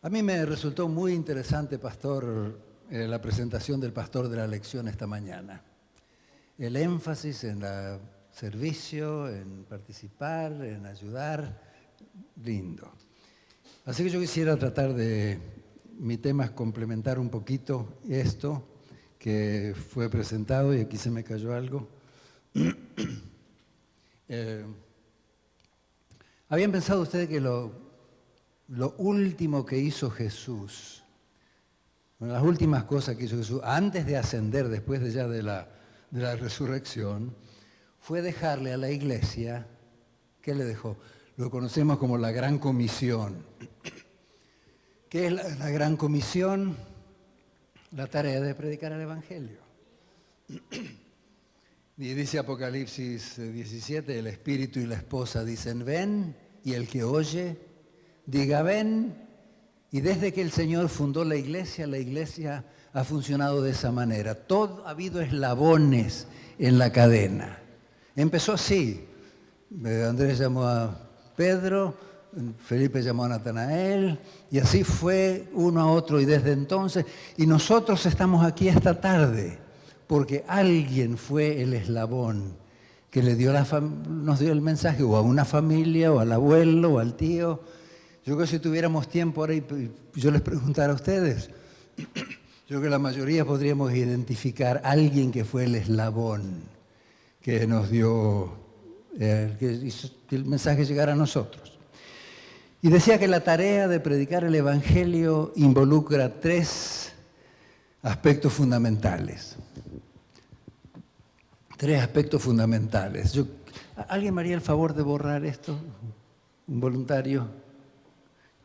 A mí me resultó muy interesante, pastor, la presentación del pastor de la lección esta mañana. El énfasis en el servicio, en participar, en ayudar, lindo. Así que yo quisiera tratar de, mi tema es complementar un poquito esto que fue presentado y aquí se me cayó algo. ¿Habían pensado ustedes que lo último que hizo Jesús, una de las últimas cosas que hizo Jesús antes de ascender, después de ya de la resurrección, fue dejarle a la iglesia? ¿Qué le dejó? Lo conocemos como la Gran Comisión. ¿Qué es la Gran Comisión? La tarea de predicar el Evangelio. Y dice Apocalipsis 17, el Espíritu y la esposa dicen, ven, y el que oye, diga, ven. Y desde que el Señor fundó la iglesia ha funcionado de esa manera. Todo ha habido eslabones en la cadena. Empezó así. Andrés llamó a Pedro, Felipe llamó a Natanael, y así fue uno a otro, y desde entonces, y nosotros estamos aquí esta tarde, porque alguien fue el eslabón que le dio nos dio el mensaje, o a una familia, o al abuelo, o al tío. Yo creo que si tuviéramos tiempo ahora y yo les preguntara a ustedes, yo creo que la mayoría podríamos identificar a alguien que fue el eslabón que nos dio, que hizo que el mensaje llegara a nosotros. Y decía que la tarea de predicar el Evangelio involucra 3 aspectos fundamentales. 3 aspectos fundamentales. ¿Alguien me haría el favor de borrar esto? ¿Un voluntario?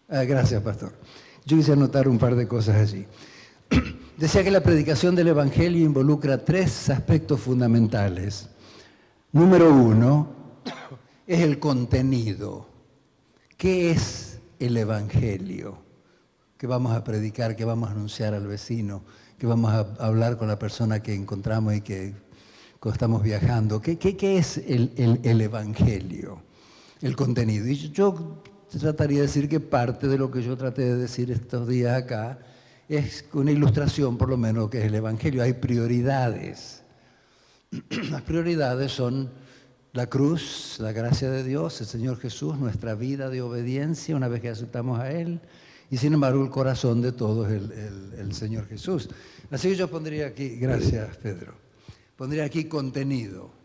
Gracias, pastor. Yo quise anotar un par de cosas allí. Decía que la predicación del Evangelio involucra 3 aspectos fundamentales. Número 1 es el contenido. ¿Qué es el Evangelio? ¿Qué vamos a predicar? ¿Qué vamos a anunciar al vecino? ¿Qué vamos a hablar con la persona que encontramos y que cuando estamos viajando? ¿Qué es el Evangelio? El contenido. Y yo trataría de decir que parte de lo que yo traté de decir estos días acá es una ilustración, por lo menos, que es el Evangelio. Hay prioridades. Las prioridades son la cruz, la gracia de Dios, el Señor Jesús, nuestra vida de obediencia una vez que aceptamos a Él, y sin embargo el corazón de todos es el Señor Jesús. Así que yo pondría aquí, gracias Pedro, pondría aquí contenido.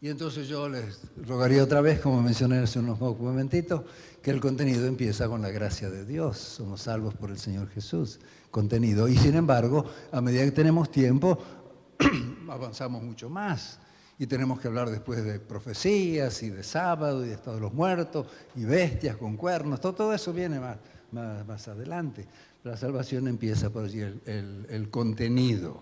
Y entonces yo les rogaría otra vez, como mencioné hace unos momentitos, que el contenido empieza con la gracia de Dios. Somos salvos por el Señor Jesús. Contenido. Y sin embargo, a medida que tenemos tiempo, avanzamos mucho más. Y tenemos que hablar después de profecías y de sábado y de estado de los muertos y bestias con cuernos. Todo eso viene más adelante. La salvación empieza por allí, el contenido.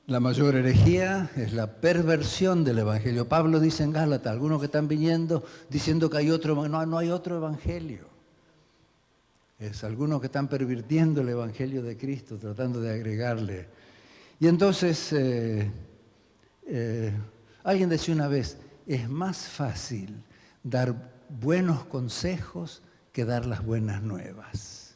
La mayor herejía es la perversión del Evangelio. Pablo dice en Gálatas, algunos que están viniendo diciendo que hay otro, no hay otro Evangelio. Es algunos que están pervirtiendo el Evangelio de Cristo, tratando de agregarle. Y entonces, alguien decía una vez, es más fácil dar buenos consejos que dar las buenas nuevas.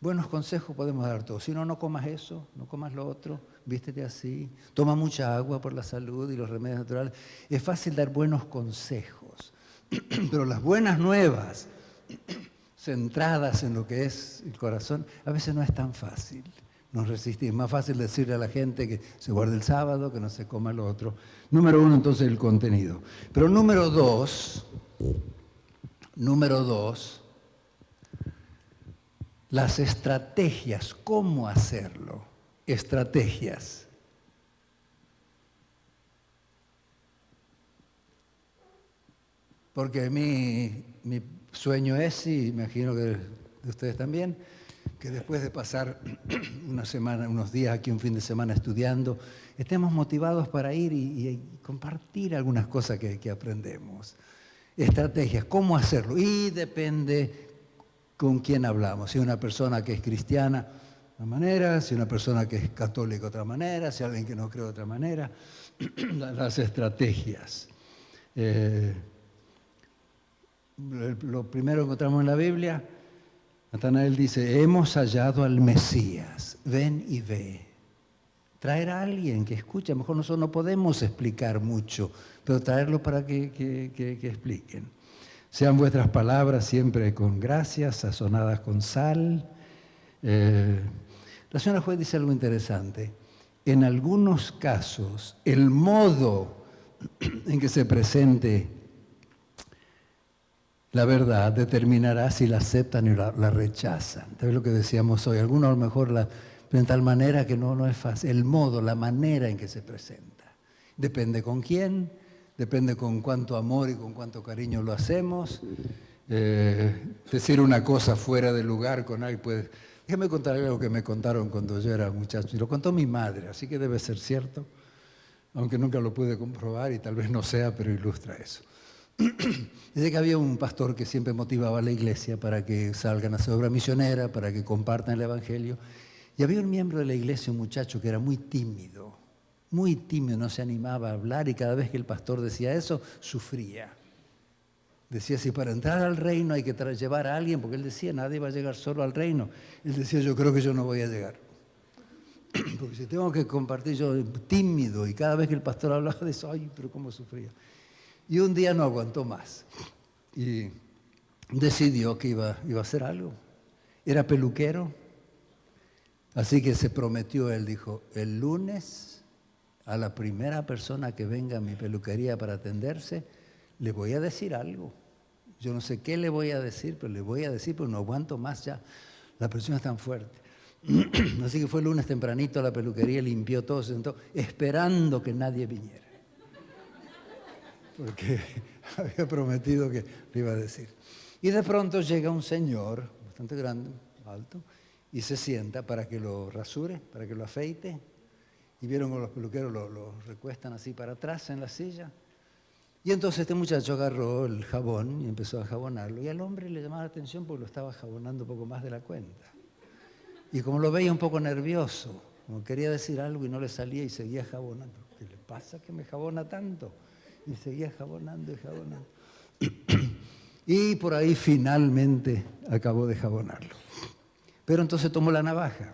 Buenos consejos podemos dar todos. Si no, no comas eso, no comas lo otro, vístete así, toma mucha agua por la salud y los remedios naturales. Es fácil dar buenos consejos, pero las buenas nuevas, centradas en lo que es el corazón, a veces no es tan fácil. Nos resistimos. Es más fácil decirle a la gente que se guarde el sábado, que no se coma lo otro. Número 1, entonces, el contenido. Pero número 2, las estrategias, ¿cómo hacerlo? Estrategias. Porque mi sueño es, y imagino que de ustedes también, que después de pasar una semana, unos días aquí, un fin de semana estudiando, estemos motivados para ir y compartir algunas cosas que aprendemos. Estrategias, ¿cómo hacerlo? Y depende con quién hablamos. Si es una persona que es cristiana, una manera, si una persona que es católica de otra manera, si alguien que no cree de otra manera, las estrategias. Lo primero que encontramos en la Biblia, Natanael dice, hemos hallado al Mesías, ven y ve. Traer a alguien que escuche, a lo mejor nosotros no podemos explicar mucho, pero traerlo para que expliquen. Sean vuestras palabras siempre con gracia, sazonadas con sal. La señora juez dice algo interesante. En algunos casos, el modo en que se presente la verdad determinará si la aceptan o la rechazan. Es lo que decíamos hoy. Algunos a lo mejor la de tal manera que no es fácil. El modo, la manera en que se presenta. Depende con quién, depende con cuánto amor y con cuánto cariño lo hacemos. Decir una cosa fuera de lugar con alguien puede... Déjame contar algo que me contaron cuando yo era muchacho. Y lo contó mi madre, así que debe ser cierto. Aunque nunca lo pude comprobar y tal vez no sea, pero ilustra eso. Dice que había un pastor que siempre motivaba a la iglesia para que salgan a hacer obra misionera, para que compartan el evangelio. Y había un miembro de la iglesia, un muchacho que era muy tímido, no se animaba a hablar y cada vez que el pastor decía eso, sufría. Decía, si para entrar al reino hay que llevar a alguien, porque él decía, nadie va a llegar solo al reino. Él decía, yo creo que yo no voy a llegar. Porque si tengo que compartir, yo tímido, y cada vez que el pastor hablaba de eso, ay, pero cómo sufría. Y un día no aguantó más y decidió que iba a hacer algo. Era peluquero. Así que se prometió, él dijo, el lunes a la primera persona que venga a mi peluquería para atenderse, le voy a decir algo. Yo no sé qué le voy a decir, pero le voy a decir, pero no aguanto más ya. La presión es tan fuerte. Así que fue el lunes tempranito a la peluquería, limpió todo, se sentó, esperando que nadie viniera. Porque había prometido que le iba a decir. Y de pronto llega un señor, bastante grande, alto, y se sienta para que lo rasure, para que lo afeite. Y vieron como los peluqueros lo recuestan así para atrás en la silla. Y entonces este muchacho agarró el jabón y empezó a jabonarlo. Y al hombre le llamaba la atención porque lo estaba jabonando un poco más de la cuenta. Y como lo veía un poco nervioso, como quería decir algo y no le salía y seguía jabonando. ¿Qué le pasa que me jabona tanto? Y seguía jabonando y jabonando. Y por ahí finalmente acabó de jabonarlo. Pero entonces tomó la navaja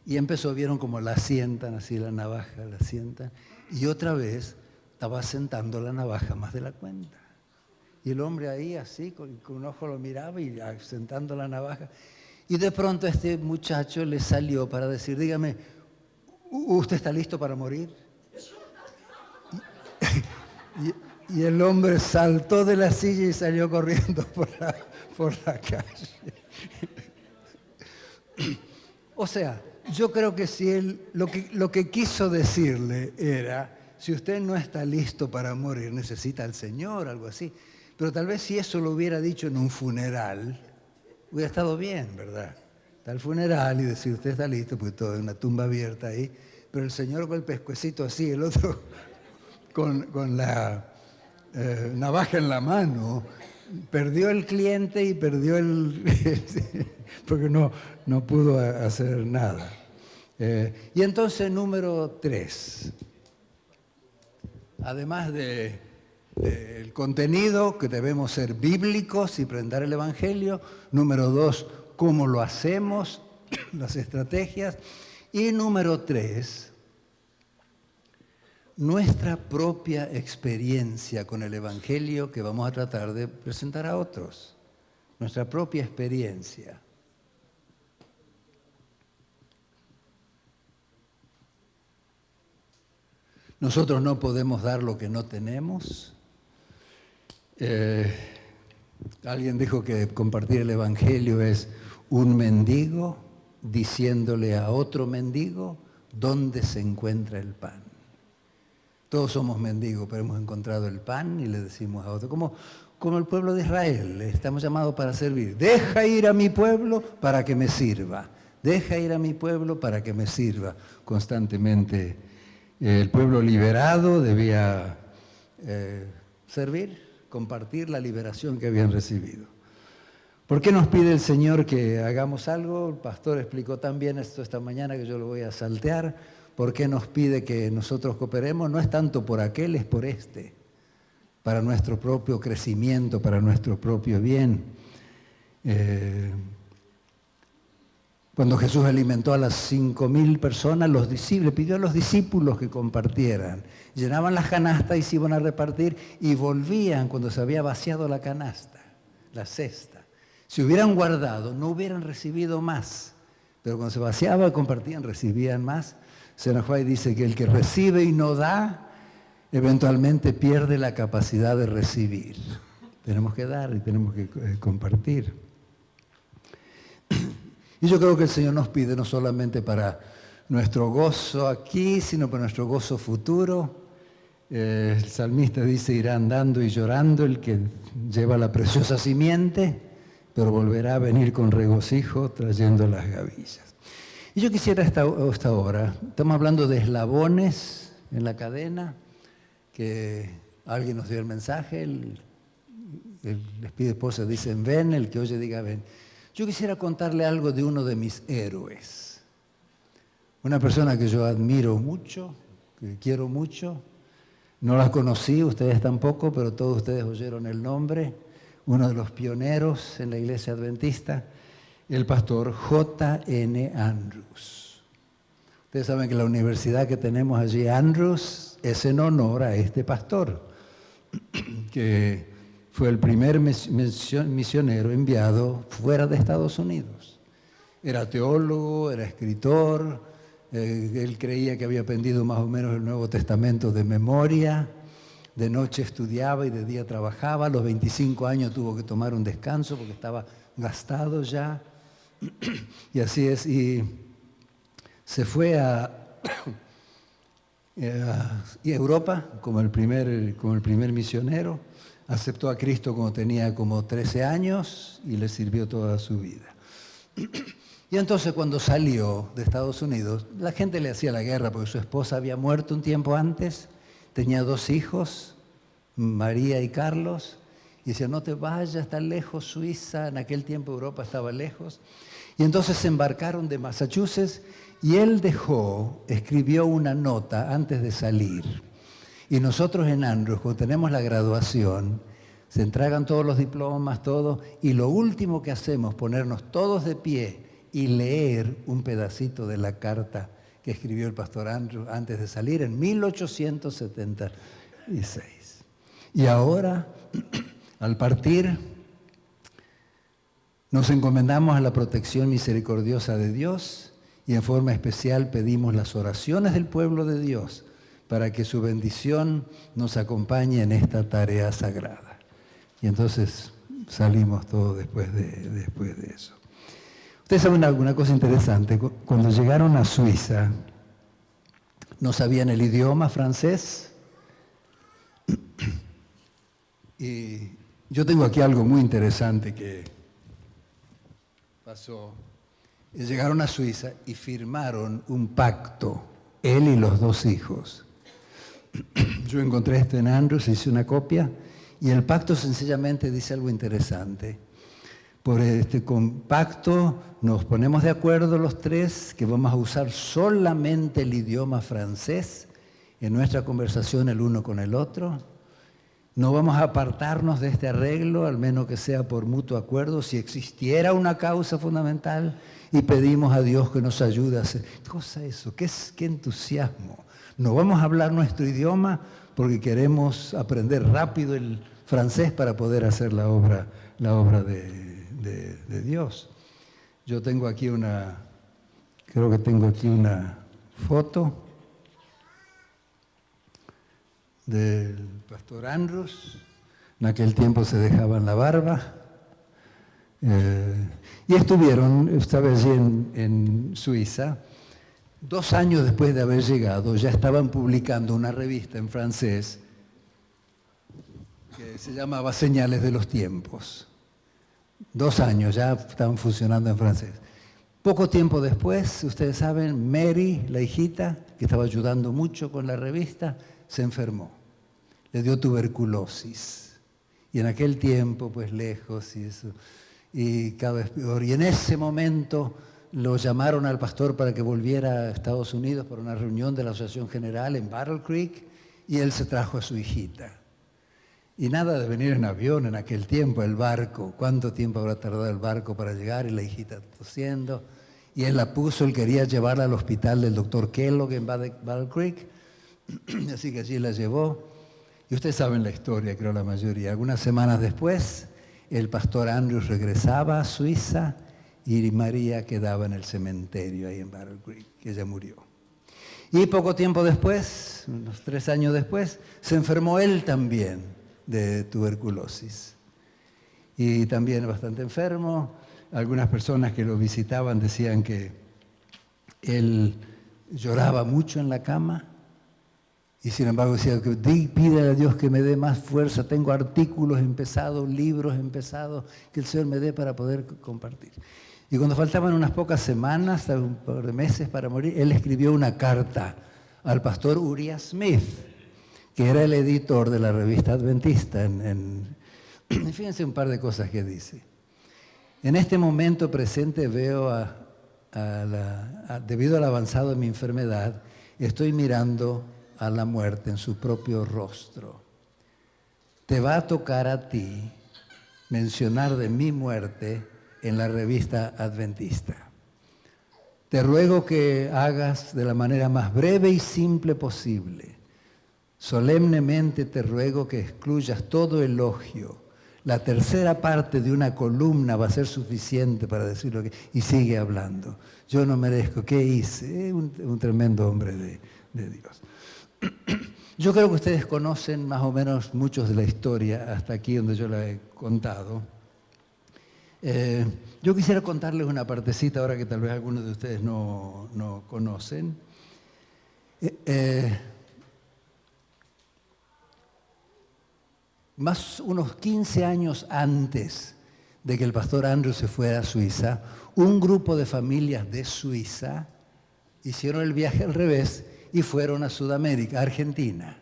y empezó, vieron como la sientan así la navaja, la sientan, y otra vez estaba sentando la navaja más de la cuenta. Y el hombre ahí así, con un ojo lo miraba y sentando la navaja. Y de pronto este muchacho le salió para decir, dígame, ¿usted está listo para morir? Y el hombre saltó de la silla y salió corriendo por la calle. O sea, yo creo que si él, lo que quiso decirle era, si usted no está listo para morir, necesita al Señor, algo así. Pero tal vez si eso lo hubiera dicho en un funeral, hubiera estado bien, ¿verdad? Está el funeral y decir, usted está listo, pues todo es una tumba abierta ahí. Pero el Señor con el pescuecito así, el otro con la navaja en la mano, perdió el cliente y perdió porque no pudo hacer nada. Y entonces, número 3, además del contenido, que debemos ser bíblicos y predicar el Evangelio. Número 2, cómo lo hacemos, las estrategias. Y número 3, nuestra propia experiencia con el Evangelio que vamos a tratar de presentar a otros. Nuestra propia experiencia. Nosotros no podemos dar lo que no tenemos. Alguien dijo que compartir el Evangelio es un mendigo diciéndole a otro mendigo dónde se encuentra el pan. Todos somos mendigos, pero hemos encontrado el pan y le decimos a otro. Como el pueblo de Israel, estamos llamados para servir. Deja ir a mi pueblo para que me sirva. Deja ir a mi pueblo para que me sirva. Constantemente el pueblo liberado debía servir, compartir la liberación que habían recibido. ¿Por qué nos pide el Señor que hagamos algo? El pastor explicó también esto esta mañana que yo lo voy a saltear. ¿Por qué nos pide que nosotros cooperemos? No es tanto por aquel, es por este, para nuestro propio crecimiento, para nuestro propio bien. Cuando Jesús alimentó a las 5.000 personas, le pidió a los discípulos que compartieran. Llenaban las canastas y se iban a repartir y volvían cuando se había vaciado la canasta, la cesta. Si hubieran guardado, no hubieran recibido más. Pero cuando se vaciaba y compartían, recibían más. Senahua dice que el que recibe y no da, eventualmente pierde la capacidad de recibir. Tenemos que dar y tenemos que compartir. Y yo creo que el Señor nos pide no solamente para nuestro gozo aquí, sino para nuestro gozo futuro. El salmista dice, irá andando y llorando el que lleva la preciosa simiente, pero volverá a venir con regocijo trayendo las gavillas. Y yo quisiera esta hora, estamos hablando de eslabones en la cadena, que alguien nos dio el mensaje, el espíritu esposa dicen ven, el que oye diga ven. Yo quisiera contarle algo de uno de mis héroes, una persona que yo admiro mucho, que quiero mucho, no la conocí, ustedes tampoco, pero todos ustedes oyeron el nombre, uno de los pioneros en la iglesia adventista, el pastor J.N. Andrews. Ustedes saben que la universidad que tenemos allí, Andrews, es en honor a este pastor, que fue el primer misionero enviado fuera de Estados Unidos. Era teólogo, era escritor, él creía que había aprendido más o menos el Nuevo Testamento de memoria, de noche estudiaba y de día trabajaba, a los 25 años tuvo que tomar un descanso porque estaba gastado ya, y así es, y se fue a Europa como el primer misionero, aceptó a Cristo cuando tenía como 13 años y le sirvió toda su vida. Y entonces cuando salió de Estados Unidos, la gente le hacía la guerra porque su esposa había muerto un tiempo antes, tenía 2 hijos, María y Carlos, y decía, no te vayas tan lejos, Suiza, en aquel tiempo Europa estaba lejos. Y entonces se embarcaron de Massachusetts y él escribió una nota antes de salir. Y nosotros en Andrews, cuando tenemos la graduación, se entregan todos los diplomas, todo, y lo último que hacemos es ponernos todos de pie y leer un pedacito de la carta que escribió el pastor Andrews antes de salir en 1876. Y ahora, al partir, nos encomendamos a la protección misericordiosa de Dios y en forma especial pedimos las oraciones del pueblo de Dios para que su bendición nos acompañe en esta tarea sagrada. Y entonces salimos todos después de eso. Ustedes saben alguna cosa interesante. Cuando llegaron a Suiza, no sabían el idioma francés. Y yo tengo aquí algo muy interesante que pasó. Llegaron a Suiza y firmaron un pacto, él y los 2 hijos. Yo encontré esto en Andrews, hice una copia, y el pacto sencillamente dice algo interesante. Por este compacto nos ponemos de acuerdo los 3 que vamos a usar solamente el idioma francés en nuestra conversación el uno con el otro. No vamos a apartarnos de este arreglo, al menos que sea por mutuo acuerdo, si existiera una causa fundamental, y pedimos a Dios que nos ayude a hacer. ¿Qué cosa es eso? ¿Qué entusiasmo? No vamos a hablar nuestro idioma porque queremos aprender rápido el francés para poder hacer la obra de Dios. Yo tengo aquí creo que tengo aquí una foto del pastor Andrews. En aquel tiempo se dejaban la barba. Y estuvieron, esta vez en Suiza, 2 años después de haber llegado, ya estaban publicando una revista en francés que se llamaba Señales de los Tiempos. 2 años ya estaban funcionando en francés. Poco tiempo después, ustedes saben, Mary, la hijita, que estaba ayudando mucho con la revista, se enfermó. Le dio tuberculosis. Y en aquel tiempo, pues lejos y eso. y cada vez peor. Y en ese momento lo llamaron al pastor para que volviera a Estados Unidos para una reunión de la Asociación General en Battle Creek, y él se trajo a su hijita. Y nada de venir en avión en aquel tiempo, el barco. ¿Cuánto tiempo habrá tardado el barco para llegar? Y la hijita tosiendo. Y él la puso, él quería llevarla al hospital del doctor Kellogg en Battle Creek. Así que allí la llevó. Y ustedes saben la historia, creo la mayoría. Algunas semanas después, el pastor Andrews regresaba a Suiza y María quedaba en el cementerio ahí en Battle Creek, que ella murió. Y poco tiempo después, unos 3 años después, se enfermó él también de tuberculosis. Y también bastante enfermo. Algunas personas que lo visitaban decían que él lloraba mucho en la cama. Y sin embargo decía que pide a Dios que me dé más fuerza. Tengo artículos empezados, libros empezados, que el Señor me dé para poder compartir. Y cuando faltaban unas pocas semanas, un par de meses para morir, él escribió una carta al pastor Uriah Smith, que era el editor de la revista Adventista. Fíjense un par de cosas que dice. En este momento presente veo, debido al avanzado de mi enfermedad, estoy mirando a la muerte en su propio rostro. Te va a tocar a ti mencionar de mi muerte en la revista Adventista. Te ruego que hagas de la manera más breve y simple posible. Solemnemente te ruego que excluyas todo elogio. La tercera parte de una columna va a ser suficiente para decir lo que... Y sigue hablando. Yo no merezco. ¿Qué hice? Un tremendo hombre de Dios. Yo creo que ustedes conocen más o menos muchos de la historia hasta aquí donde yo la he contado. Yo quisiera contarles una partecita ahora que tal vez algunos de ustedes no conocen. Más unos 15 años antes de que el pastor Andrew se fuera a Suiza, un grupo de familias de Suiza hicieron el viaje al revés y fueron a Sudamérica, Argentina.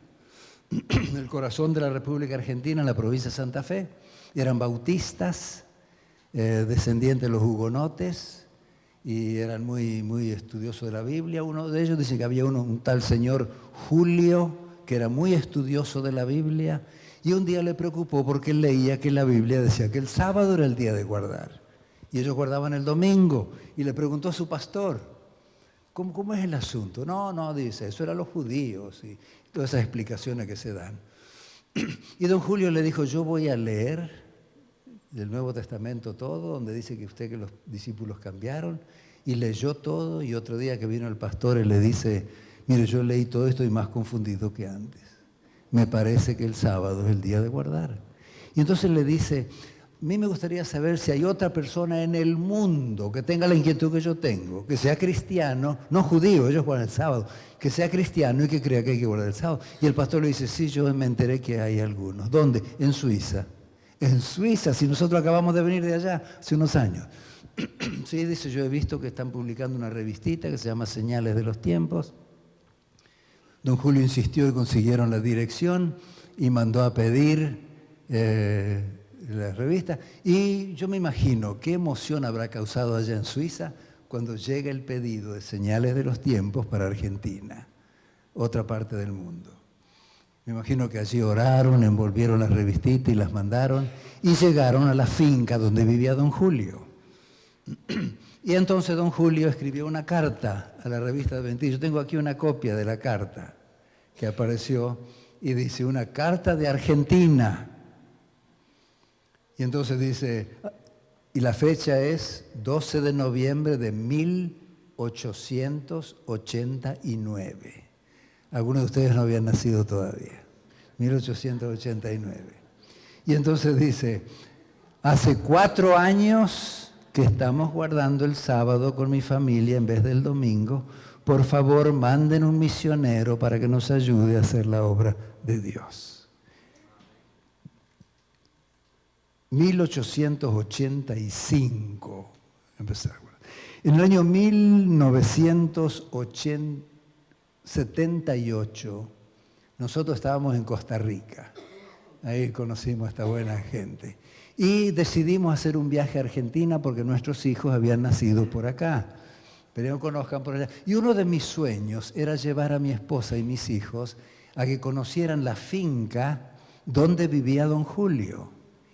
En el corazón de la República Argentina, en la provincia de Santa Fe, eran bautistas, descendientes de los hugonotes, y eran muy estudiosos de la Biblia. Uno de ellos dice que había un tal señor Julio, que era muy estudioso de la Biblia, y un día le preocupó porque él leía que la Biblia decía que el sábado era el día de guardar, y ellos guardaban el domingo, y le preguntó a su pastor, ¿cómo es el asunto? No, dice, eso eran los judíos, y todas esas explicaciones que se dan. Y don Julio le dijo, yo voy a leer del Nuevo Testamento todo, donde dice que los discípulos cambiaron, y leyó todo, y otro día que vino el pastor, él le dice, mire, yo leí todo esto y más confundido que antes. Me parece que el sábado es el día de guardar. Y entonces le dice, a mí me gustaría saber si hay otra persona en el mundo que tenga la inquietud que yo tengo, que sea cristiano, no judío, ellos guardan el sábado, que sea cristiano y que crea que hay que guardar el sábado. Y el pastor le dice, sí, yo me enteré que hay algunos. ¿Dónde? En Suiza. En Suiza, si nosotros acabamos de venir de allá hace unos años. Sí, dice, yo he visto que están publicando una revistita que se llama Señales de los Tiempos. Don Julio insistió y consiguieron la dirección y mandó a pedir la revista. Y yo me imagino qué emoción habrá causado allá en Suiza cuando llega el pedido de Señales de los Tiempos para Argentina, otra parte del mundo. Me imagino que allí oraron, envolvieron las revistitas y las mandaron y llegaron a la finca donde vivía don Julio. Y entonces don Julio escribió una carta a la revista Adventista. Yo tengo aquí una copia de la carta que apareció y dice, una carta de Argentina. Y entonces dice, y la fecha es 12 de noviembre de 1889. Algunos de ustedes no habían nacido todavía. 1889. Y entonces dice, hace 4 años que estamos guardando el sábado con mi familia en vez del domingo. Por favor, manden un misionero para que nos ayude a hacer la obra de Dios. 1885 empezaron. En el año 1978, nosotros estábamos en Costa Rica. Ahí conocimos a esta buena gente. Y decidimos hacer un viaje a Argentina porque nuestros hijos habían nacido por acá. Pero no conozcan por allá. Y uno de mis sueños era llevar a mi esposa y mis hijos a que conocieran la finca donde vivía don Julio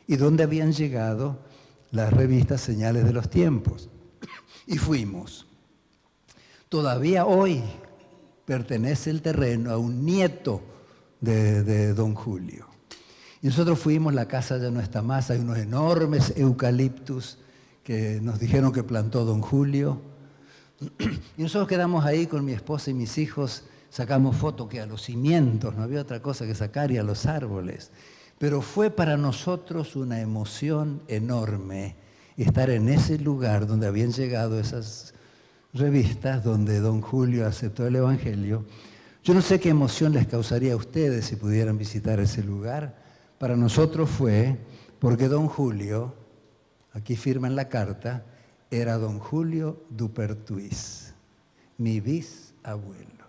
y donde habían llegado las revistas Señales de los Tiempos. Y fuimos. Todavía hoy pertenece el terreno a un nieto de don Julio. Y nosotros fuimos, la casa ya no está más, hay unos enormes eucaliptus que nos dijeron que plantó don Julio. Y nosotros quedamos ahí con mi esposa y mis hijos, sacamos fotos que a los cimientos, no había otra cosa que sacar, y a los árboles. Pero fue para nosotros una emoción enorme estar en ese lugar donde habían llegado esas revistas, donde don Julio aceptó el Evangelio. Yo no sé qué emoción les causaría a ustedes si pudieran visitar ese lugar. Para nosotros fue porque don Julio, aquí firma en la carta, era don Julio Dupertuis, mi bisabuelo.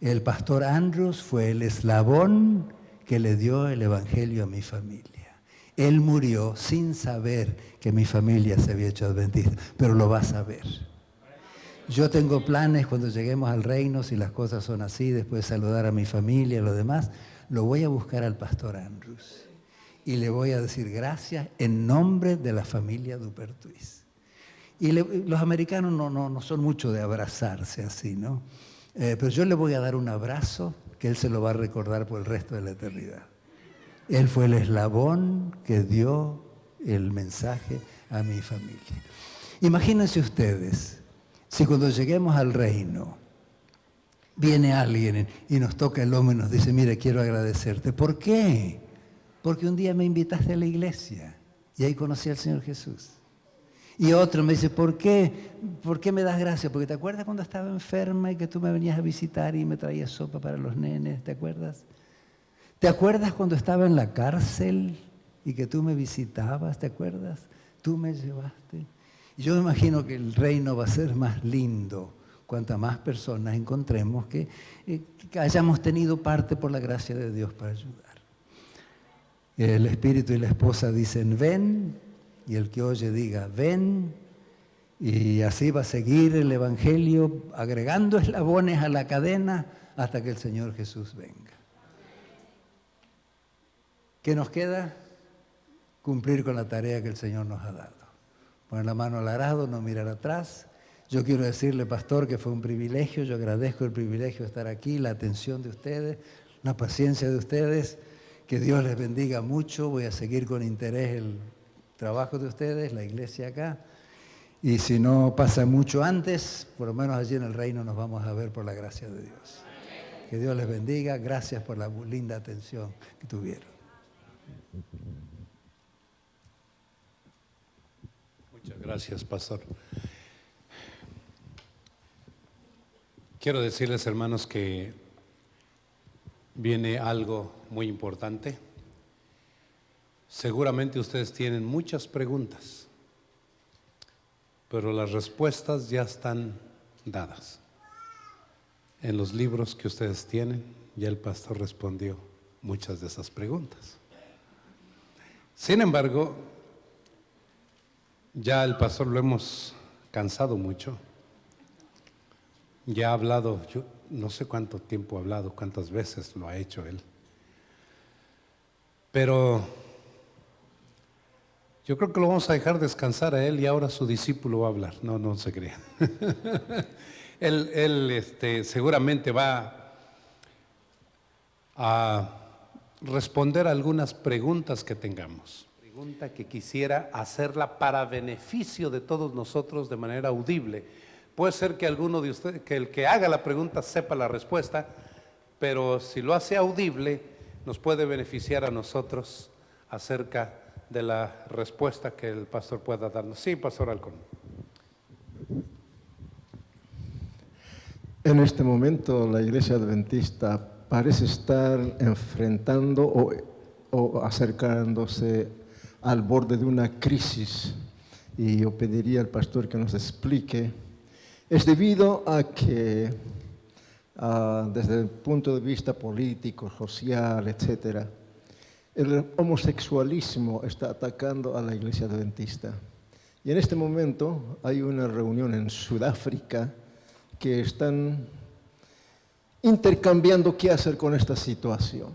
El pastor Andrews fue el eslabón que le dio el Evangelio a mi familia. Él murió sin saber que mi familia se había hecho adventista, pero lo va a saber. Yo tengo planes cuando lleguemos al reino, si las cosas son así, después de saludar a mi familia y lo demás, lo voy a buscar al pastor Andrews y le voy a decir gracias en nombre de la familia Dupertuis. Y los americanos no son mucho de abrazarse así, ¿no? Pero yo le voy a dar un abrazo que él se lo va a recordar por el resto de la eternidad. Él fue el eslabón que dio el mensaje a mi familia. Imagínense ustedes, si cuando lleguemos al reino, viene alguien y nos toca el hombro y nos dice, mire, quiero agradecerte. ¿Por qué? Porque un día me invitaste a la iglesia y ahí conocí al Señor Jesús. Y otro me dice, ¿por qué? ¿Por qué me das gracias? Porque ¿te acuerdas cuando estaba enferma y que tú me venías a visitar y me traías sopa para los nenes? ¿Te acuerdas? ¿Te acuerdas cuando estaba en la cárcel y que tú me visitabas? ¿Te acuerdas? Tú me llevaste. Y yo me imagino que el reino va a ser más lindo cuantas más personas encontremos que hayamos tenido parte por la gracia de Dios para ayudar. El espíritu y la esposa dicen, ven, y el que oye diga, ven, y así va a seguir el Evangelio agregando eslabones a la cadena hasta que el Señor Jesús venga. ¿Qué nos queda? Cumplir con la tarea que el Señor nos ha dado. Poner la mano al arado, no mirar atrás. Yo quiero decirle, pastor, que fue un privilegio. Yo agradezco el privilegio de estar aquí, la atención de ustedes, la paciencia de ustedes. Que Dios les bendiga mucho. Voy a seguir con interés el trabajo de ustedes, la iglesia acá. Y si no pasa mucho antes, por lo menos allí en el reino nos vamos a ver por la gracia de Dios. Que Dios les bendiga. Gracias por la linda atención que tuvieron. Muchas gracias, pastor. Quiero decirles, hermanos, que viene algo muy importante. Seguramente ustedes tienen muchas preguntas, pero las respuestas ya están dadas. En los libros que ustedes tienen, ya el pastor respondió muchas de esas preguntas. Sin embargo, ya el pastor lo hemos cansado mucho. Ya ha hablado, yo no sé cuánto tiempo ha hablado, cuántas veces lo ha hecho él. Pero yo creo que lo vamos a dejar descansar a él y ahora su discípulo va a hablar. No se crean. Él seguramente va a responder algunas preguntas que tengamos. Pregunta que quisiera hacerla para beneficio de todos nosotros de manera audible. Puede ser que alguno de ustedes, que el que haga la pregunta sepa la respuesta, pero si lo hace audible, nos puede beneficiar a nosotros acerca de la respuesta que el pastor pueda darnos. Sí, pastor Halcón. En este momento la Iglesia Adventista parece estar enfrentando o acercándose al borde de una crisis, y yo pediría al pastor que nos explique. Es debido a que desde el punto de vista político, social, etcétera, El homosexualismo está atacando a la Iglesia Adventista. Y en este momento hay una reunión en Sudáfrica que están intercambiando qué hacer con esta situación.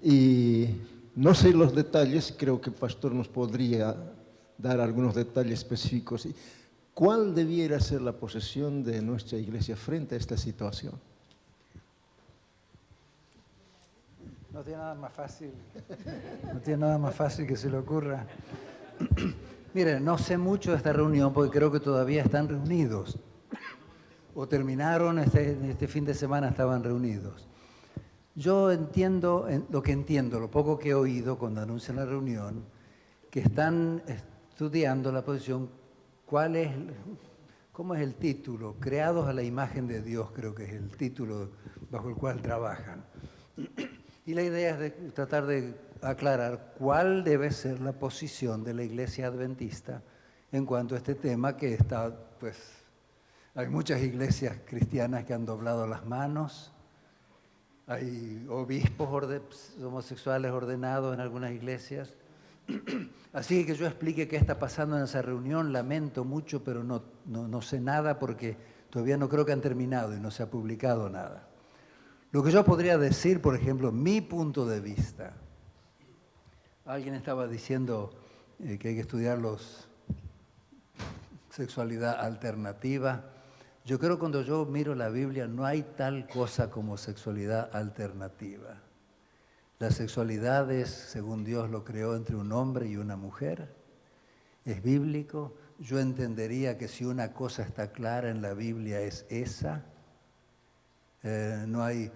Y no sé los detalles, creo que el pastor nos podría dar algunos detalles específicos. ¿Cuál debiera ser la posición de nuestra iglesia frente a esta situación? No tiene nada más fácil. No tiene nada más fácil que se le ocurra. Miren, no sé mucho de esta reunión porque creo que todavía están reunidos. O terminaron, este fin de semana estaban reunidos. Yo entiendo, lo poco que he oído cuando anuncian la reunión, que están estudiando la posición, cómo es el título, creados a la imagen de Dios, creo que es el título bajo el cual trabajan. Y la idea es tratar de aclarar cuál debe ser la posición de la Iglesia Adventista en cuanto a este tema que está, pues, hay muchas iglesias cristianas que han doblado las manos, hay obispos homosexuales ordenados en algunas iglesias. Así que yo explique qué está pasando en esa reunión, lamento mucho, pero no sé nada porque todavía no creo que han terminado y no se ha publicado nada. Lo que yo podría decir, por ejemplo, mi punto de vista. Alguien estaba diciendo que hay que estudiar sexualidad alternativa. Yo creo que cuando yo miro la Biblia no hay tal cosa como sexualidad alternativa. La sexualidad es, según Dios lo creó, entre un hombre y una mujer. Es bíblico. Yo entendería que si una cosa está clara en la Biblia es esa. No hay...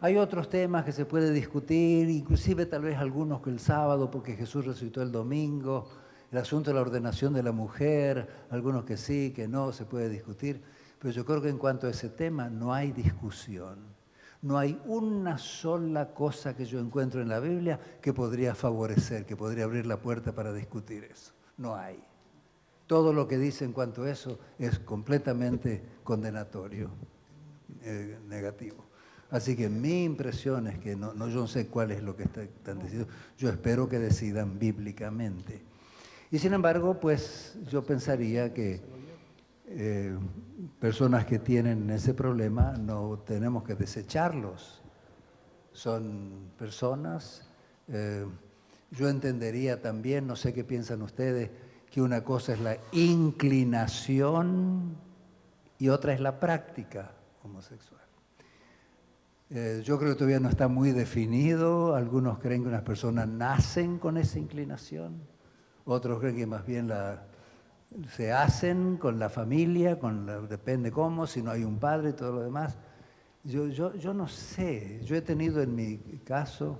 Hay otros temas que se puede discutir, inclusive tal vez algunos que el sábado, porque Jesús resucitó el domingo, el asunto de la ordenación de la mujer, algunos que sí, que no, se puede discutir. Pero yo creo que en cuanto a ese tema no hay discusión. No hay una sola cosa que yo encuentro en la Biblia que podría favorecer, que podría abrir la puerta para discutir eso. No hay. Todo lo que dice en cuanto a eso es completamente condenatorio, negativo. Así que mi impresión es que yo no sé cuál es lo que están decidiendo. Yo espero que decidan bíblicamente. Y sin embargo, pues yo pensaría que personas que tienen ese problema no tenemos que desecharlos. Son personas. Yo entendería también, no sé qué piensan ustedes, que una cosa es la inclinación y otra es la práctica homosexual. Yo creo que todavía no está muy definido. Algunos creen que unas personas nacen con esa inclinación. Otros creen que más bien se hacen con la familia, depende cómo, si no hay un padre y todo lo demás. Yo no sé. Yo he tenido en mi caso,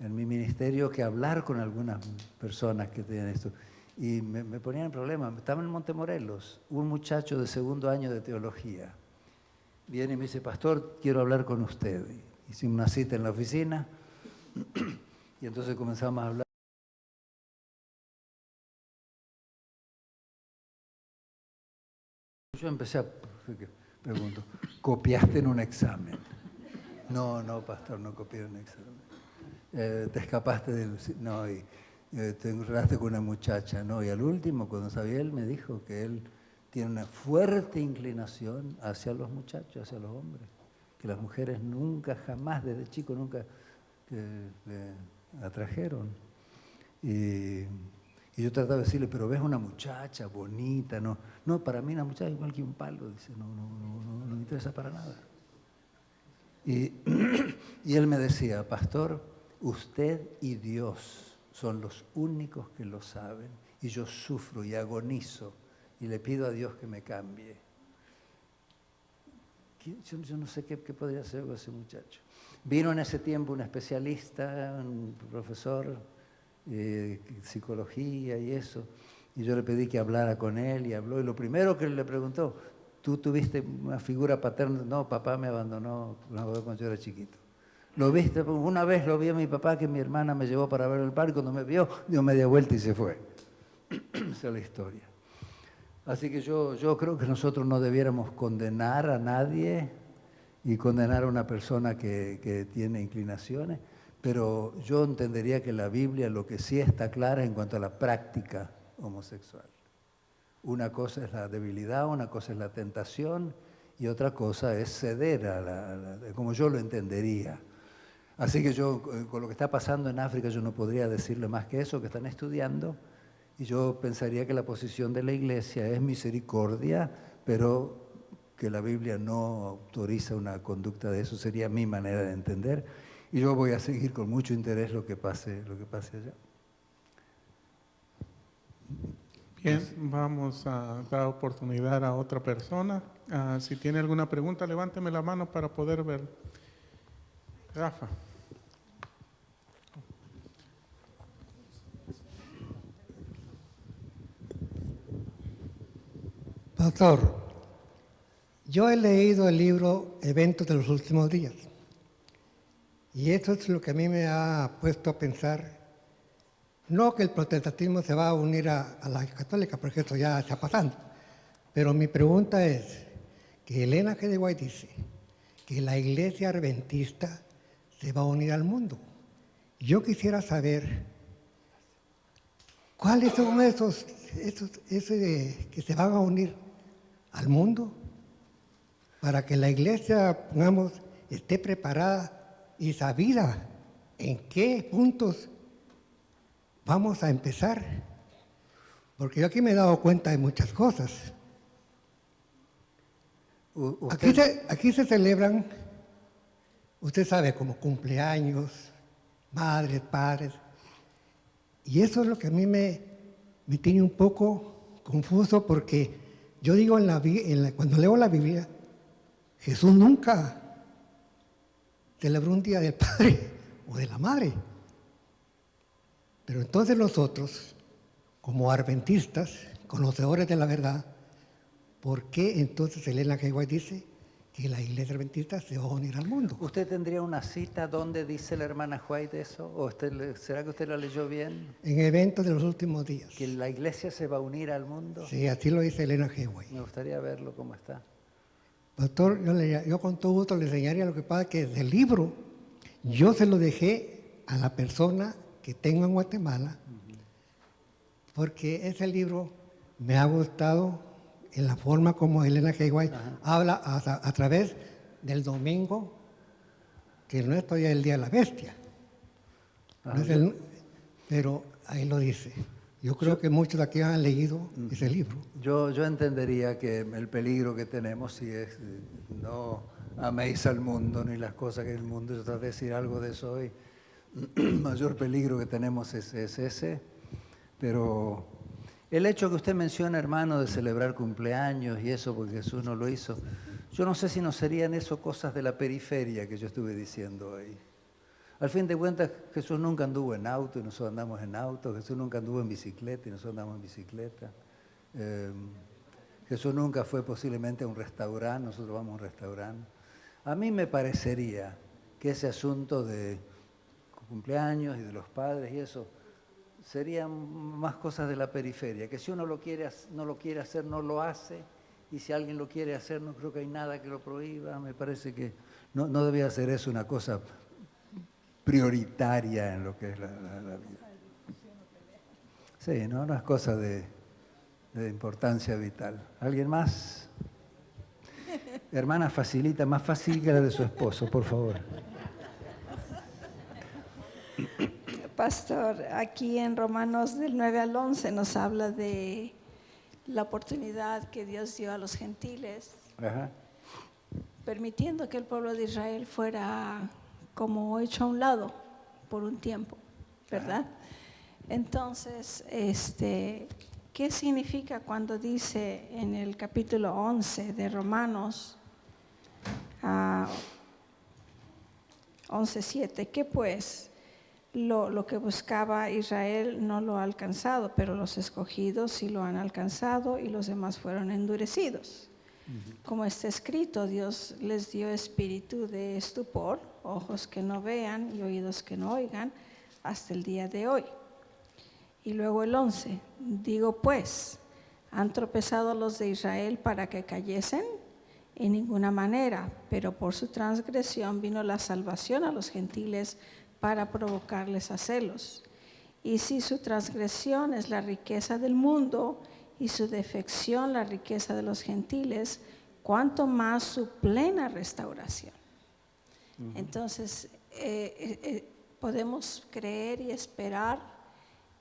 en mi ministerio, que hablar con algunas personas que tienen esto. Y me ponían en problemas. Estaba en Montemorelos, un muchacho de segundo año de teología. Viene y me dice, pastor, quiero hablar con usted. Hicimos una cita en la oficina y entonces comenzamos a hablar. Yo empecé pregunto, ¿copiaste en un examen? No, pastor, no copié en un examen. ¿Te escapaste del...? No, y te enredaste con una muchacha. No, y al último, cuando sabía él, me dijo que él tiene una fuerte inclinación hacia los muchachos, hacia los hombres, que las mujeres nunca, jamás, desde chico, nunca le atrajeron. Y yo trataba de decirle, pero ves una muchacha bonita, no, para mí una muchacha igual que un palo, dice, no me interesa para nada. Y él me decía, pastor, usted y Dios son los únicos que lo saben, y yo sufro y agonizo, y le pido a Dios que me cambie. Yo no sé qué podría hacer con ese muchacho. Vino en ese tiempo un especialista, un profesor de psicología y eso, y yo le pedí que hablara con él y habló, y lo primero que él le preguntó, ¿tú tuviste una figura paterna? No, papá me abandonó cuando yo era chiquito. ¿Lo viste? Una vez lo vi a mi papá, que mi hermana me llevó para ver el parque, cuando me vio, dio media vuelta y se fue. Esa es la historia. Así que yo creo que nosotros no debiéramos condenar a nadie y condenar a una persona que tiene inclinaciones, pero yo entendería que la Biblia lo que sí está clara en cuanto a la práctica homosexual. Una cosa es la debilidad, una cosa es la tentación y otra cosa es ceder como yo lo entendería. Así que yo, con lo que está pasando en África, yo no podría decirle más que eso, que están estudiando, y yo pensaría que la posición de la Iglesia es misericordia, pero que la Biblia no autoriza una conducta de eso, sería mi manera de entender, y yo voy a seguir con mucho interés lo que pase allá. Bien, vamos a dar oportunidad a otra persona. Si tiene alguna pregunta, levánteme la mano para poder ver. Rafa. Pastor, yo he leído el libro Eventos de los Últimos Días y eso es lo que a mí me ha puesto a pensar, no que el protestantismo se va a unir a la católica, porque eso ya está pasando, pero mi pregunta es que Elena G. de White dice que la iglesia adventista se va a unir al mundo. Yo quisiera saber cuáles son esos que se van a unir al mundo para que la iglesia, pongamos, esté preparada y sabida en qué puntos vamos a empezar. Porque yo aquí me he dado cuenta de muchas cosas. Aquí se celebran, usted sabe, como cumpleaños, madres, padres, y eso es lo que a mí me tiene un poco confuso, porque yo digo, cuando leo la Biblia, Jesús nunca celebró un día del padre o de la madre. Pero entonces nosotros, como adventistas, conocedores de la verdad, ¿por qué entonces Elena G. White dice que la iglesia adventista se va a unir al mundo? ¿Usted tendría una cita donde dice la hermana White eso? ¿O será que usted la leyó bien? En Eventos de los Últimos Días. ¿Que la iglesia se va a unir al mundo? Sí, así lo dice Elena G. White. Me gustaría verlo cómo está. Pastor, yo con todo gusto le enseñaría. Lo que pasa es que del libro yo se lo dejé a la persona que tengo en Guatemala, porque ese libro me ha gustado en la forma como Elena G. White habla a través del domingo, que no es todavía el Día de la Bestia. No es pero ahí lo dice. Yo creo que muchos de aquí han leído ese libro. Yo entendería que el peligro que tenemos si es no améis al mundo ni las cosas que el mundo. Yo traté de decir algo de eso hoy. El mayor peligro que tenemos es ese, pero el hecho que usted menciona, hermano, de celebrar cumpleaños y eso, porque Jesús no lo hizo, yo no sé si no serían eso cosas de la periferia que yo estuve diciendo hoy. Al fin de cuentas, Jesús nunca anduvo en auto y nosotros andamos en auto. Jesús nunca anduvo en bicicleta y nosotros andamos en bicicleta. Jesús nunca fue posiblemente a un restaurante, nosotros vamos a un restaurante. A mí me parecería que ese asunto de cumpleaños y de los padres y eso serían más cosas de la periferia, que si uno no lo quiere hacer, no lo hace, y si alguien lo quiere hacer, no creo que hay nada que lo prohíba. Me parece que no debía ser eso una cosa prioritaria en lo que es la vida. Sí, no es cosa de importancia vital. ¿Alguien más? Hermana, facilita, más fácil que la de su esposo, por favor. Pastor, aquí en Romanos del 9 al 11 nos habla de la oportunidad que Dios dio a los gentiles, permitiendo que el pueblo de Israel fuera como hecho a un lado por un tiempo, ¿verdad? Entonces, ¿qué significa cuando dice en el capítulo 11 de Romanos 11:7, que pues lo que buscaba Israel no lo ha alcanzado, pero los escogidos sí lo han alcanzado y los demás fueron endurecidos? Como está escrito, Dios les dio espíritu de estupor, ojos que no vean y oídos que no oigan, hasta el día de hoy. Y luego el 11, digo pues, ¿han tropezado los de Israel para que cayesen? en ninguna manera, pero por su transgresión vino la salvación a los gentiles para provocarles a celos. Y si su transgresión es la riqueza del mundo y su defección la riqueza de los gentiles, cuánto más su plena restauración. Entonces, podemos creer y esperar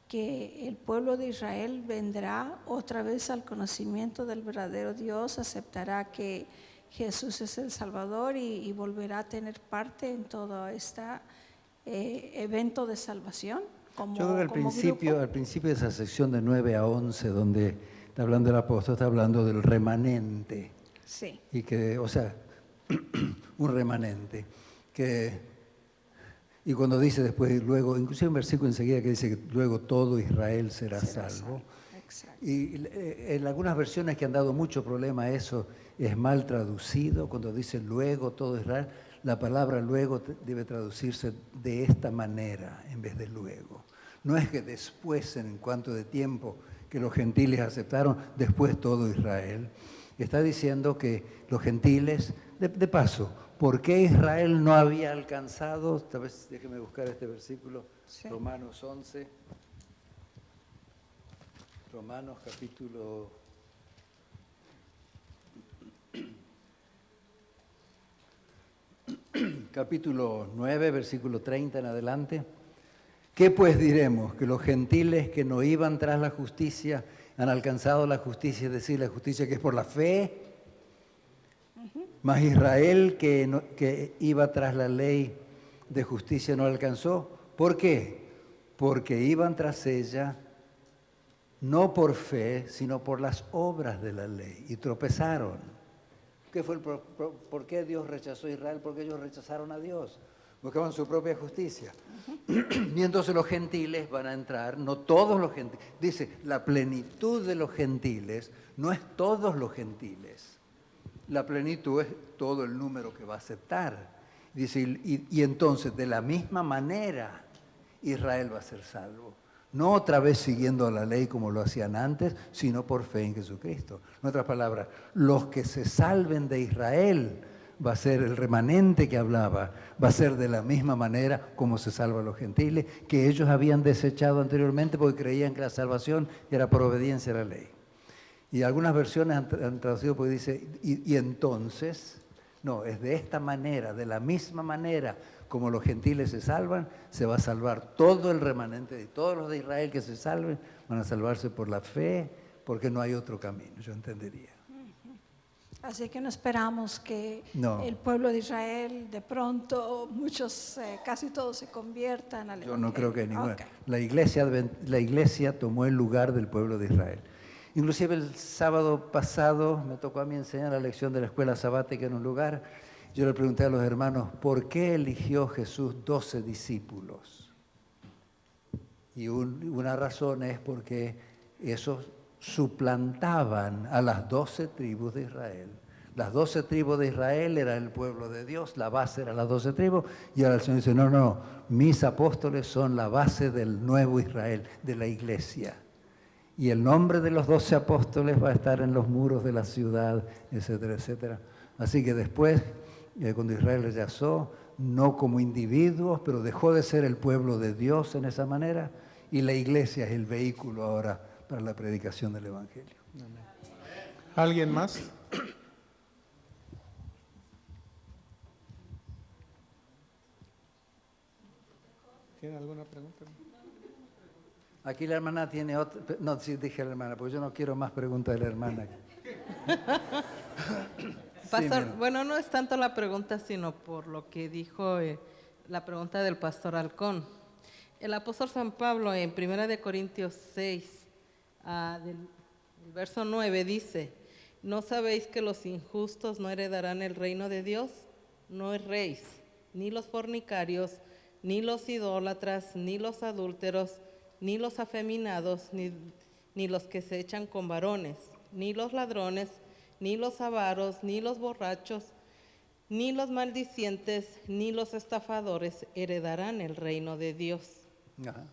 que el pueblo de Israel vendrá otra vez al conocimiento del verdadero Dios, aceptará que Jesús es el Salvador y volverá a tener parte en todo este evento de salvación. Yo creo que al principio de esa sección de 9 a 11, donde está hablando el apóstol, está hablando del remanente. Sí. Y que, o sea, un remanente. Y cuando dice después, luego, inclusive un versículo enseguida que dice que luego todo Israel será salvo. Exacto. Y en algunas versiones que han dado mucho problema eso, es mal traducido. Cuando dice luego todo Israel, la palabra luego debe traducirse de esta manera en vez de luego. No es que después, en cuanto de tiempo que los gentiles aceptaron, después todo Israel. Está diciendo que los gentiles, de paso, ¿por qué Israel no había alcanzado? Tal vez déjeme buscar este versículo, Sí. Romanos 11. Romanos capítulo... capítulo 9, versículo 30 en adelante. ¿Qué pues diremos? ¿Que los gentiles que no iban tras la justicia han alcanzado la justicia, es decir, la justicia que es por la fe? Mas Israel que iba tras la ley de justicia no alcanzó. ¿Por qué? Porque iban tras ella no por fe, sino por las obras de la ley y tropezaron. ¿Qué fue ¿Por qué Dios rechazó a Israel? Porque ellos rechazaron a Dios. Buscaban su propia justicia. Y entonces los gentiles van a entrar, no todos los gentiles. Dice, la plenitud de los gentiles no es todos los gentiles. La plenitud es todo el número que va a aceptar. Dice, y entonces de la misma manera Israel va a ser salvo. No otra vez siguiendo la ley como lo hacían antes, sino por fe en Jesucristo. En otras palabras, los que se salven de Israel va a ser el remanente que hablaba, va a ser de la misma manera como se salvan los gentiles, que ellos habían desechado anteriormente porque creían que la salvación era por obediencia a la ley. Y algunas versiones han traducido porque dice, y entonces, no, es de esta manera, de la misma manera como los gentiles se salvan, se va a salvar todo el remanente de todos los de Israel que se salven, van a salvarse por la fe, porque no hay otro camino, yo entendería. Así que no esperamos que No. el pueblo de Israel de pronto, muchos, casi todos se conviertan al Yo no creo que ninguna. Okay. La iglesia tomó el lugar del pueblo de Israel. Inclusive el sábado pasado me tocó a mí enseñar la lección de la escuela sabática en un lugar. Yo le pregunté a los hermanos, ¿por qué eligió Jesús 12 discípulos? Y una razón es porque esos suplantaban a las 12 tribus de Israel. Las 12 tribus de Israel era el pueblo de Dios, la base era las 12 tribus, y ahora el Señor dice, no, mis apóstoles son la base del nuevo Israel, de la iglesia. Y el nombre de los 12 apóstoles va a estar en los muros de la ciudad, etcétera, etcétera. Así que después, cuando Israel rechazó, no como individuos, pero dejó de ser el pueblo de Dios en esa manera, y la iglesia es el vehículo ahora para la predicación del Evangelio. Amén. ¿Alguien más? ¿Tiene alguna pregunta? Aquí la hermana tiene otra... No, sí, dije la hermana, porque yo no quiero más preguntas de la hermana. Pastor, Sí, bueno, no es tanto la pregunta, sino por lo que dijo la pregunta del pastor Halcón. El apóstol San Pablo en 1 Corintios 6, del verso 9 dice, ¿no sabéis que los injustos no heredarán el reino de Dios? No erréis, ni los fornicarios, ni los idólatras, ni los adúlteros, ni los afeminados, ni los que se echan con varones, ni los ladrones, ni los avaros, ni los borrachos, ni los maldicientes, ni los estafadores heredarán el reino de Dios. Ajá.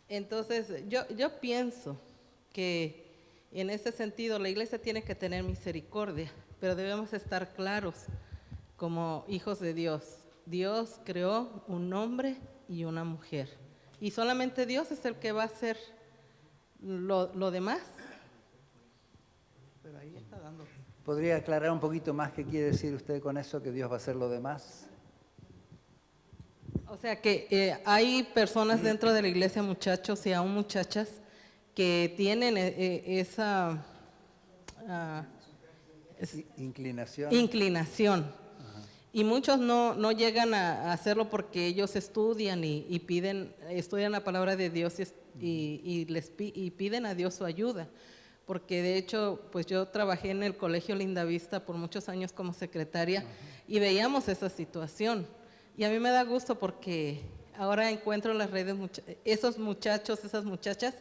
Entonces, yo pienso que En ese sentido, la iglesia tiene que tener misericordia, pero debemos estar claros como hijos de Dios. Dios creó un hombre y una mujer, y solamente Dios es el que va a hacer lo demás. Pero ahí está dando. ¿Podría aclarar un poquito más qué quiere decir usted con eso, que Dios va a hacer lo demás? O sea que hay personas dentro de la iglesia, muchachos y aún muchachas, que tienen esa inclinación. Y muchos no llegan a hacerlo porque ellos estudian y estudian la palabra de Dios y piden a Dios su ayuda. Porque de hecho, pues yo trabajé en el Colegio Lindavista por muchos años como secretaria y veíamos esa situación. Y a mí me da gusto porque ahora encuentro en las redes esos muchachos, esas muchachas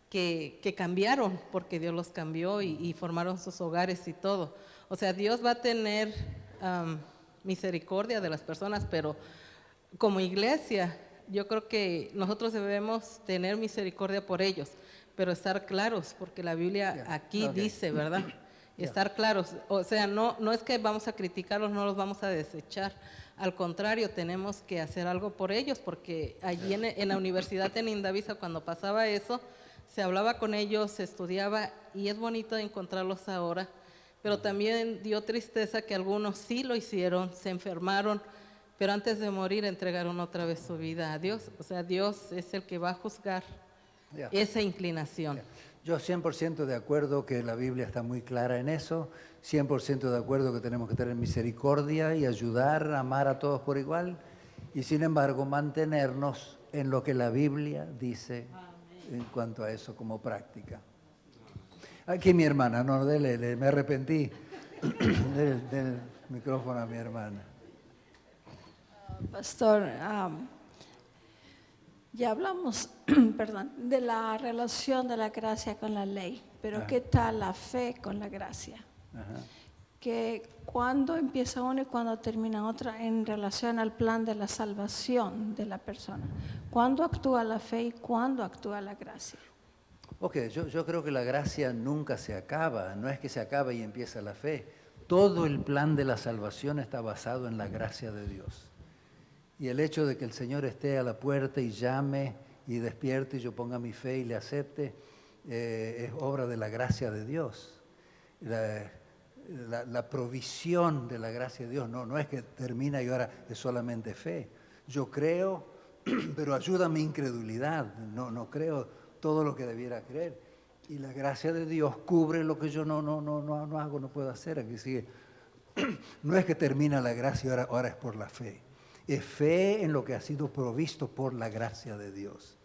que cambiaron porque Dios los cambió y formaron sus hogares y todo. O sea, Dios va a tener misericordia de las personas, pero como iglesia yo creo que nosotros debemos tener misericordia por ellos, pero estar claros, porque la Biblia aquí dice, ¿verdad? Estar claros, o sea, no es que vamos a criticarlos, no los vamos a desechar, al contrario, tenemos que hacer algo por ellos, porque allí en la universidad en Lindavista, cuando pasaba eso, se hablaba con ellos, se estudiaba, y es bonito encontrarlos ahora, pero también dio tristeza que algunos sí lo hicieron, se enfermaron, pero antes de morir entregaron otra vez su vida a Dios. O sea, Dios es el que va a juzgar esa inclinación. Yo 100% de acuerdo que la Biblia está muy clara en eso, 100% de acuerdo que tenemos que tener misericordia y ayudar, amar a todos por igual, y sin embargo mantenernos en lo que la Biblia dice en cuanto a eso como práctica. Aquí mi hermana, no, me arrepentí del micrófono a mi hermana. Pastor, ya hablamos, perdón, de la relación de la gracia con la ley, pero ¿qué tal la fe con la gracia? Que cuando empieza una y cuando termina otra en relación al plan de la salvación de la persona. ¿Cuándo actúa la fe y cuándo actúa la gracia? Ok, yo creo que la gracia nunca se acaba, no es que se acaba y empieza la fe. Todo el plan de la salvación está basado en la gracia de Dios. Y el hecho de que el Señor esté a la puerta y llame y despierte y yo ponga mi fe y le acepte, es obra de la gracia de Dios. La provisión de la gracia de Dios no es que termina y ahora es solamente fe. Yo creo, pero ayuda a mi incredulidad, no creo todo lo que debiera creer. Y la gracia de Dios cubre lo que yo no hago, no puedo hacer. Aquí sigue. No es que termina la gracia, ahora es por la fe. Es fe en lo que ha sido provisto por la gracia de Dios.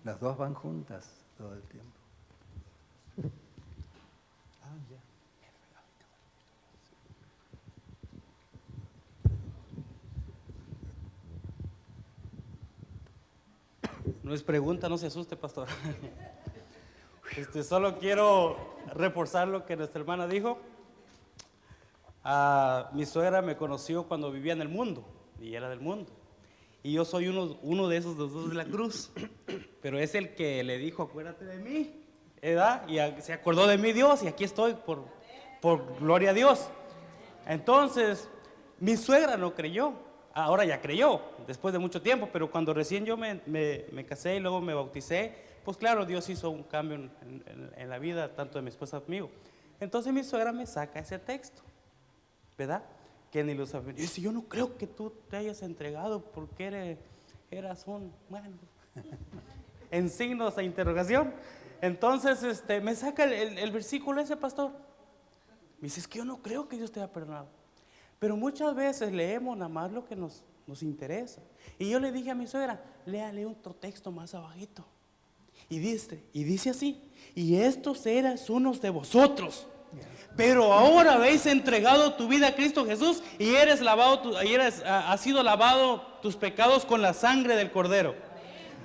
Las dos van juntas todo el tiempo. No es pregunta, no se asuste, pastor. Solo quiero reforzar lo que nuestra hermana dijo. Mi suegra me conoció cuando vivía en el mundo, y era del mundo. Y yo soy uno de esos dos de la cruz. Pero es el que le dijo, acuérdate de mí, ¿verdad? Y se acordó de mí Dios, y aquí estoy por gloria a Dios. Entonces, mi suegra no creyó. Ahora ya creyó, después de mucho tiempo, pero cuando recién yo me casé y luego me bauticé, pues claro, Dios hizo un cambio en la vida, tanto de mi esposa como mío. Entonces mi suegra me saca ese texto, ¿verdad? Que ni lo sabía. Y dice, yo no creo que tú te hayas entregado porque eras bueno, en signos de interrogación. Entonces me saca el versículo ese, pastor. Me dice, es que yo no creo que Dios te haya perdonado. Pero muchas veces leemos nada más lo que nos interesa. Y yo le dije a mi suegra, léale otro texto más abajito. Y dice así, y estos eras unos de vosotros, pero ahora habéis entregado tu vida a Cristo Jesús y has sido lavado tus pecados con la sangre del Cordero.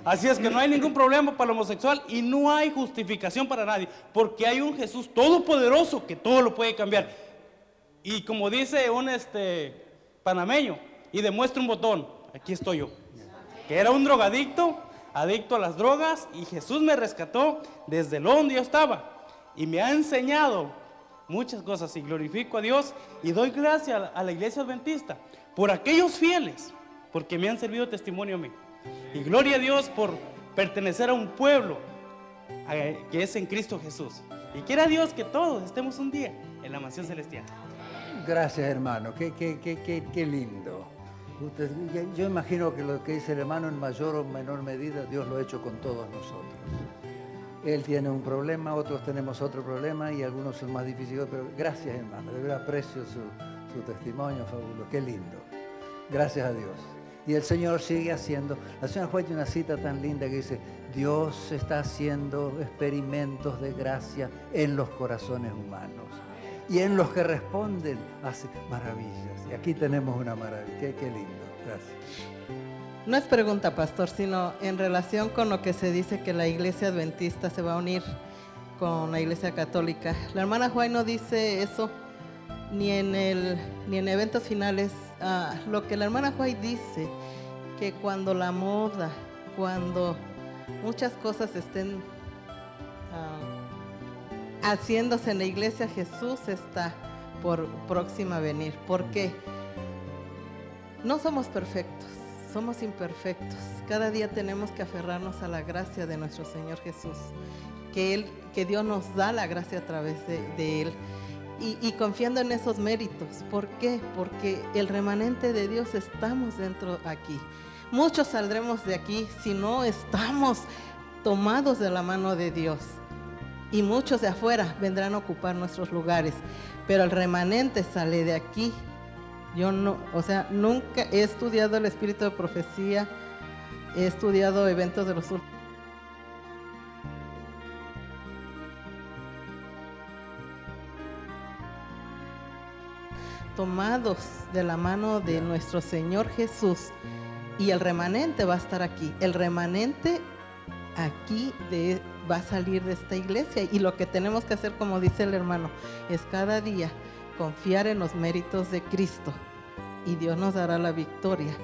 Así es que no hay ningún problema para el homosexual y no hay justificación para nadie, porque hay un Jesús todopoderoso que todo lo puede cambiar. Y como dice un panameño, y demuestra un botón, aquí estoy yo, que era un drogadicto, adicto a las drogas, y Jesús me rescató desde donde yo estaba. y me ha enseñado muchas cosas y glorifico a Dios y doy gracias a la iglesia adventista por aquellos fieles, porque me han servido testimonio a mí. Y gloria a Dios por pertenecer a un pueblo que es en Cristo Jesús. Y quiera Dios que todos estemos un día en la mansión celestial. Gracias, hermano. Qué lindo. Yo imagino que lo que dice el hermano en mayor o menor medida Dios lo ha hecho con todos nosotros. Él tiene un problema, otros tenemos otro problema y algunos son más difíciles, pero gracias, hermano. De verdad aprecio su testimonio, fabuloso. Qué lindo. Gracias a Dios. Y el Señor sigue haciendo. La señora Juárez tiene una cita tan linda que dice: Dios está haciendo experimentos de gracia en los corazones humanos. Y en los que responden hace maravillas. Y aquí tenemos una maravilla. Qué lindo. Gracias. No es pregunta, pastor, sino en relación con lo que se dice que la iglesia adventista se va a unir con la iglesia católica. La hermana Juárez no dice eso ni en eventos finales. Lo que la hermana Juárez dice, que cuando la moda, cuando muchas cosas estén haciéndose en la iglesia, Jesús está por próxima a venir. ¿Por qué? No somos perfectos, somos imperfectos. Cada día tenemos que aferrarnos a la gracia de nuestro Señor Jesús, que Dios nos da la gracia a través de Él. Y confiando en esos méritos. ¿Por qué? Porque el remanente de Dios estamos dentro aquí. Muchos saldremos de aquí si no estamos tomados de la mano de Dios. Y muchos de afuera vendrán a ocupar nuestros lugares. Pero el remanente sale de aquí. Yo nunca he estudiado el espíritu de profecía, he estudiado eventos de los últimos. Tomados de la mano de nuestro Señor Jesús, y el remanente va a estar aquí. El remanente aquí va a salir de esta iglesia, y lo que tenemos que hacer, como dice el hermano, es cada día confiar en los méritos de Cristo, y Dios nos dará la victoria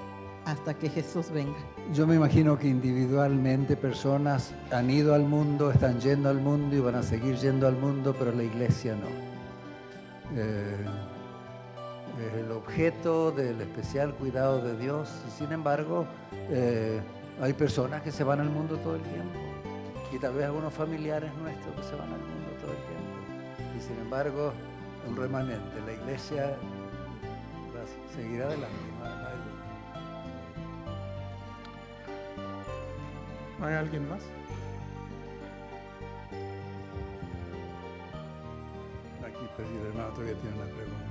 hasta que Jesús venga. Yo me imagino que individualmente personas han ido al mundo, están yendo al mundo y van a seguir yendo al mundo, pero la iglesia no. Es el objeto del especial cuidado de Dios. Y sin embargo, hay personas que se van al mundo todo el tiempo. Y tal vez algunos familiares nuestros que se van al mundo todo el tiempo. Y sin embargo, un remanente. La iglesia seguirá adelante. ¿No hay alguien más? Aquí perdí, el hermano todavía tiene una pregunta.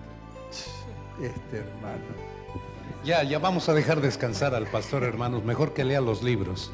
Hermano. Ya vamos a dejar descansar al pastor, hermanos. Mejor que lea los libros.